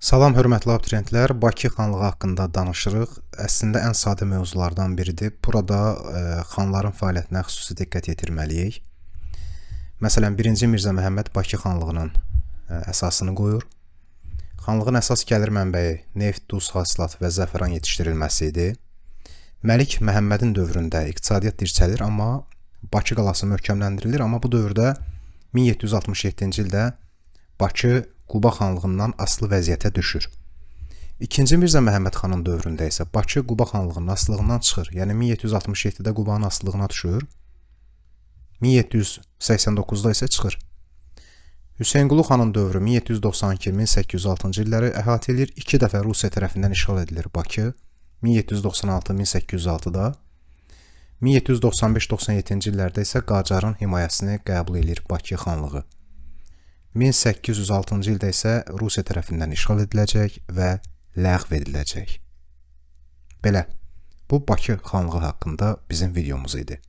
Salam, hörmətli abituriyentlər. Bakı xanlığı haqqında danışırıq. Əslində ən sadə mövzulardan biridir. Burada xanların fəaliyyətinə xüsusi diqqət yetirməliyik. Məsələn, 1-ci Mirzə Məhəmməd Bakı xanlığının əsasını qoyur. Xanlığın əsas gəlir mənbəyi neft, duz hasilatı və zəfəran yetişdirilməsi idi. Məlik Məhəmmədin dövründə iqtisadiyyat dirçəlir, amma Bakı qalası möhkəmləndirilir. Amma bu dövrdə 1767-ci ildə Bakı Quba xanlığından asılı vəziyyətə düşür. 2-ci Mirzə Məhəmməd xanın dövründə isə Bakı Quba xanlığının asılılığından çıxır. Yəni 1767-də Qubanın asılılığına düşür. 1789-da isə çıxır. Hüseynqulu xanın dövrü 1792-1806-cı illəri əhatə edir. 2 dəfə Rusiya tərəfindən işğal edilir Bakı. 1796-1806-da. 1795-97-ci illərdə isə Qacarın himayəsini qəbul edir Bakı xanlığı. 1806-cı ildə isə Rusiya tərəfindən işğal ediləcək və ləğv ediləcək. Belə, bu Bakı xanlığı haqqında bizim videomuz idi.